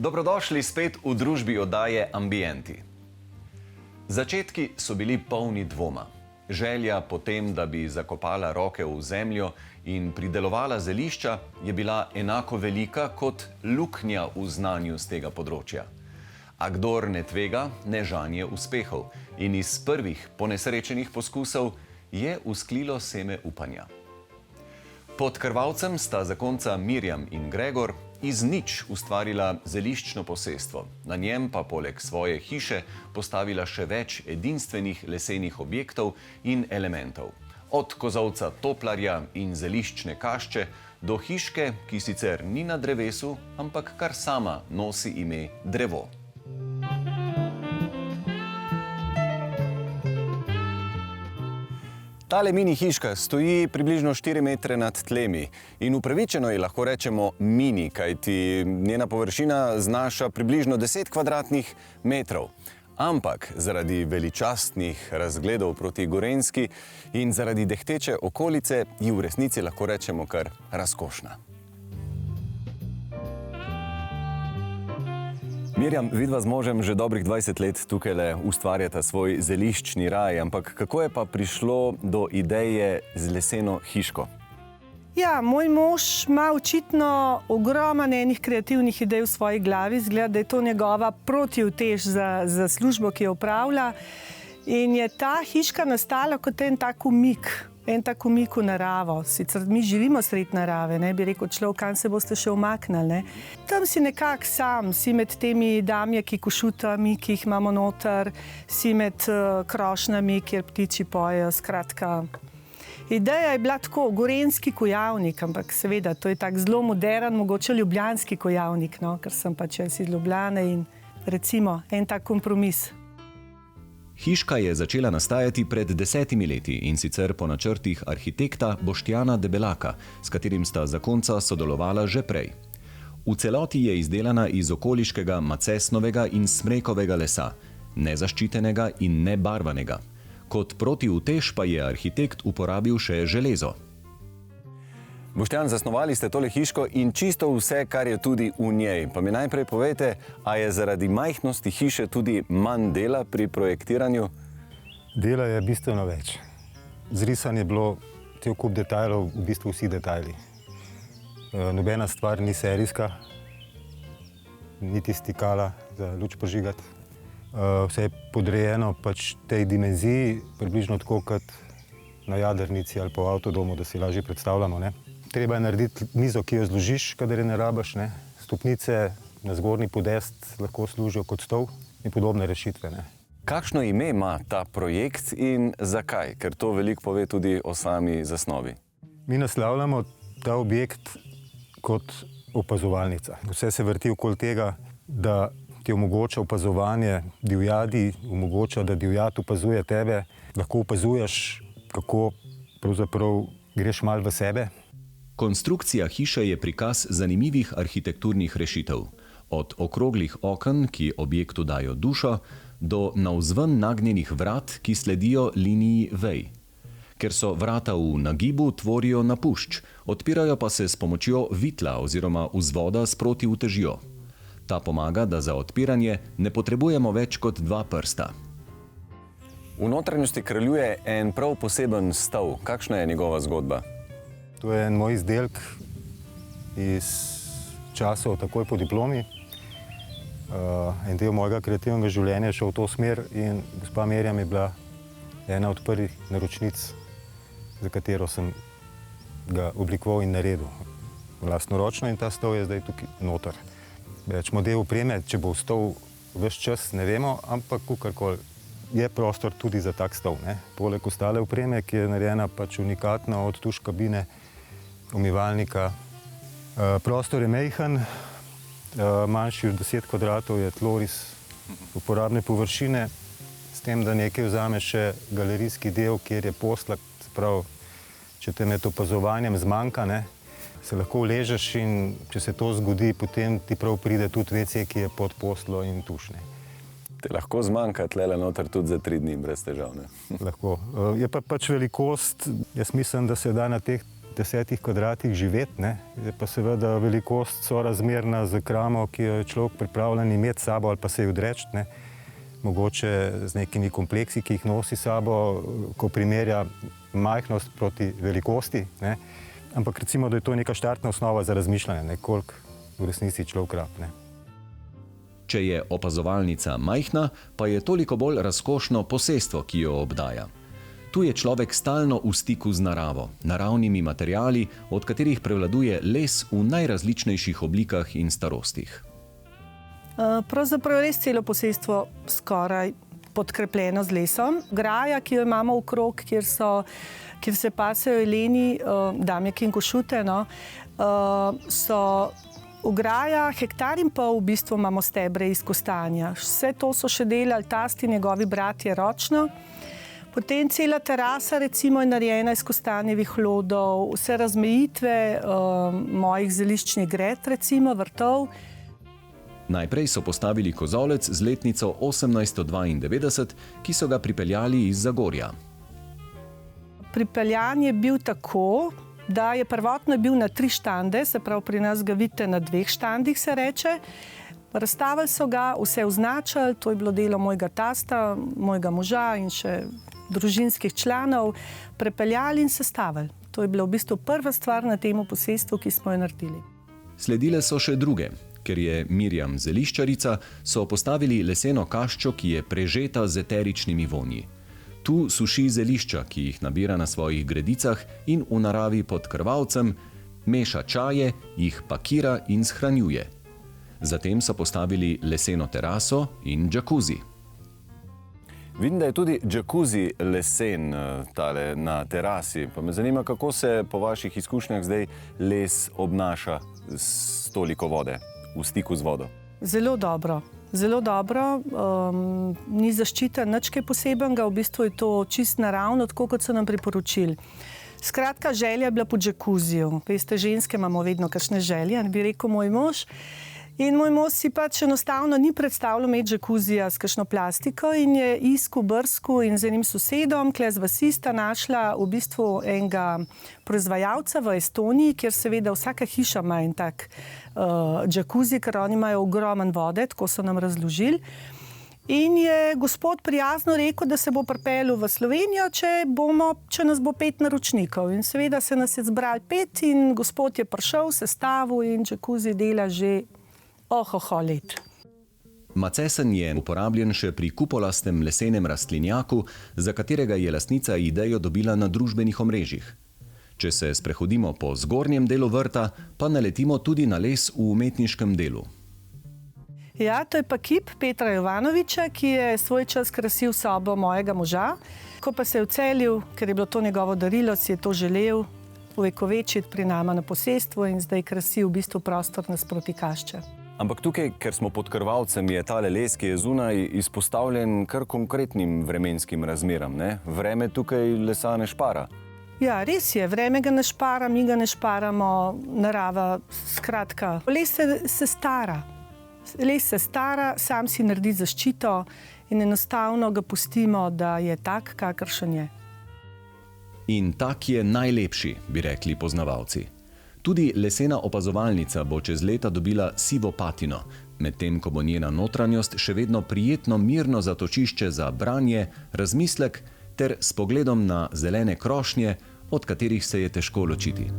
Dobrodošli spet v družbi oddaje Ambienti. Začetki so bili polni dvoma. Želja po tem, da bi zakopala roke v zemljo in pridelovala zelišča, je bila enako velika kot luknja v znanju z tega področja. A kdor ne tvega, ne žanje uspehov in iz prvih ponesrečenih poskusov je vzklilo seme upanja. Pod Krvavcem sta zakonca Mirjam in Gregor iz nič ustvarila zeliščno posestvo. Na njem pa poleg svoje hiše postavila še več edinstvenih lesenih objektov in elementov. Od kozolca toplarja in zeliščne kašče do hiške, ki sicer ni na drevesu, ampak kar sama nosi ime drevo. Tale mini hiška stoji približno 4 metre nad tlemi in upravičeno ji lahko rečemo mini, kajti njena površina znaša približno 10 kvadratnih metrov. Ampak zaradi veličastnih razgledov proti Gorenjski in zaradi dehteče okolice ji v resnici lahko rečemo kar razkošna. Mirjam, vidva z možem že dobrih 20 let tukaj ustvarjata svoj zeliščni raj, ampak kako je pa prišlo do ideje z leseno hiško? Ja, moj mož ima očitno ogromno enih kreativnih idej v svoji glavi. Izgleda, da je to njegova protiutež za službo, ki jo opravlja. In je ta hiška nastala kot en tak umik v naravo. Sicer mi živimo sredi narave, ne bi rekel človek, kam se boste še umaknili. Ne? Tam si nekako sam, si med temi damjaki košutami, ki jih imamo noter, si med krošnjami, kjer ptiči pojejo, skratka. Ideja je bila tako, gorenjski kojavnik, ampak seveda, to je tak zelo modern, mogoče ljubljanski kojavnik, no? Ker sem pač jaz iz Ljubljane in recimo en tak kompromis. Hiška je začela nastajati pred 10 leti in sicer po načrtih arhitekta Boštjana Debelaka, s katerim sta zakonca sodelovala že prej. V celoti je izdelana iz okoliškega macesnovega in smrekovega lesa, nezaščitenega in nebarvanega. Kot protiutež pa je arhitekt uporabil še železo. Boštjan, zasnovali ste tole hiško in čisto vse, kar je tudi v njej. Pa mi najprej povejte, a je zaradi majhnosti hiše tudi manj dela pri projektiranju? Dela je bistveno več. Zrisan je bilo cel kup detajlov, v bistvu vsi detajli. Nobena stvar ni serijska, niti stikala za luč požigati. Vse je podrejeno pač tej dimenziji, približno tako kot na jadrnici ali pa v avtodomu, da si lažje predstavljamo, ne? Treba je narediti mizo, ki jo zložiš, kadar je ne rabiš, ne? Stopnice na zgornji podest lahko služijo kot stol in podobne rešitve, ne? Kakšno ime ima ta projekt in zakaj? Ker to veliko pove tudi o sami zasnovi. Mi naslavljamo ta objekt kot opazovalnica. Vse se vrti okoli tega, da ti omogoča opazovanje divjadi, omogoča, da divjad opazuje tebe, lahko opazuješ, kako pravzaprav greš malo v sebe. Konstrukcija hiše je prikaz zanimivih arhitekturnih rešitev. Od okroglih oken, ki objektu dajo dušo, do navzven nagnjenih vrat, ki sledijo liniji vej. Ker so vrata v nagibu, tvorijo napušč, odpirajo pa se s pomočjo vitla oziroma vzvoda s protiutežjo. Ta pomaga, da za odpiranje ne potrebujemo več kot 2 prsta. V notranjosti kraljuje en prav poseben stol. Kakšna je njegova zgodba? To je en moj izdelek iz časov takoj po diplomi. En del mojega kreativnega življenja je šel v to smer in gospa Mirjam je bila ena od prvih naročnic, za katero sem ga oblikoval in naredil lastnoročno, in ta stol je zdaj tukaj noter. Rečemo, del opreme, če bo stol ves čas, ne vemo, ampak kakorkoli je prostor tudi za tak stol, ne? Poleg ostale opreme, ki je narejena pač unikatno od tuš kabine, umivalnika. Prostor je majhen, manjši od 10 kvadratov je tloris uporabne površine, s tem, da nekaj vzame še galerijski del, kjer je posla, se pravi, če te med opazovanjem zmanjka, ne, se lahko uležeš in če se to zgodi, potem ti prav pride tudi WC, ki je pod poslo in tuš, ne. Te lahko zmanjka tlele noter tudi za 3 dni brez težav, ne? Lahko. Je pa pač velikost, jaz mislim, da se da na teh 10 kvadratih živeti, ne. Je pa seveda velikost sorazmerna z kramo, ki jo je človek pripravljen imeti s sabo ali pa se ji odreči, ne. Mogoče z nekimi kompleksi, ki jih nosi s sabo, ko primerja majhnost proti velikosti, ne. Ampak recimo, da je to neka štartna osnova za razmišljanje, ne, koliko v resnici človek rabi, ne. Če je opazovalnica majhna, pa je toliko bolj razkošno posestvo, ki jo obdaja. Tu je človek stalno v stiku z naravo, naravnimi materiali, od katerih prevladuje les v najrazličnejših oblikah in starostih. Pravzaprav je res celo posestvo skoraj podkrepljeno z lesom. Graja, ki jo imamo okrog, kjer se pasejo jeleni, damjaki in košute, no, so ograja, 1,5 hektara v bistvu imamo stebre iz kostanja. Vse to so še delali tasti, njegovi bratje ročno. Potem cela terasa recimo je narejena iz kostanjevih hlodov, vse razmejitve mojih zeliščnih gred, recimo vrtov. Najprej so postavili kozolec z letnico 1892, ki so ga pripeljali iz Zagorja. Pripeljan je bil tako, da je prvotno bil na 3 štande, se pravi pri nas ga vidite na 2 štandih, se reče. Razstavili so ga, vse označili, to je bilo delo mojega tasta, mojega moža in še družinskih članov, prepeljali in sestavili. To je bila v bistvu prva stvar na tem posestvu, ki smo jo naredili. Sledile so še druge. Ker je Mirjam zeliščarica, so postavili leseno kaščo, ki je prežeta z eteričnimi vonji. Tu suši zelišča, ki jih nabira na svojih gredicah in v naravi pod krvavcem, meša čaje, jih pakira in shranjuje. Zatem so postavili leseno teraso in džakuzi. Vidim, da je tudi džakuzi lesen tale na terasi. Pa me zanima, kako se po vaših izkušnjah zdaj les obnaša s toliko vode, v stiku z vodo. Zelo dobro. Zelo dobro, ni zaščiten nič kaj posebenega, v bistvu je to čist naravno, tako kot so nam priporočili. Skratka, želja je bila po džakuziju. Veste, ženske imamo vedno kakšne želje, bi rekel moj mož. In moj mož si pač enostavno ni predstavljal imeti džakuzija s kakšno plastiko in je iskal, brskal in z enim sosedom, kle z vasi sta našla v bistvu enega proizvajalca v Estoniji, kjer seveda vsaka hiša ima en tak džakuzi, ker oni imajo ogromen vode, tako so nam razložili. In je gospod prijazno rekel, da se bo pripeljal v Slovenijo, če nas bo 5 naročnikov. In seveda se nas je zbrali 5 in gospod je prišel, sestavil in džakuzi dela že let. Macesen je uporabljen še pri kupolastem lesenem rastlinjaku, za katerega je lastnica idejo dobila na družbenih omrežjih. Če se sprehodimo po zgornjem delu vrta, pa naletimo tudi na les v umetniškem delu. Ja, to je pa kip Petra Jovanoviča, ki je svoj čas krasil sobo mojega moža. Ko pa se je odselil, ker je bilo to njegovo darilo, si je to želel uvekovečiti pri nama na posestvu in zdaj krasi v bistvu prostor nasproti kašče. Ampak tukaj, ker smo pod krvavcem, je tale les, ki je zunaj, izpostavljen kar konkretnim vremenskim razmeram, ne? Vreme tukaj lesa ne špara. Ja, res je, vreme ga ne špara, mi ga ne šparamo, narava, skratka. Les se stara. Les se stara, sam si naredi zaščito in enostavno ga pustimo, da je tak, kakršen je. In tak je najlepši, bi rekli poznavalci. Tudi lesena opazovalnica bo čez leta dobila sivo patino, medtem ko bo njena notranjost še vedno prijetno mirno zatočišče za branje, razmislek ter s pogledom na zelene krošnje, od katerih se je težko ločiti.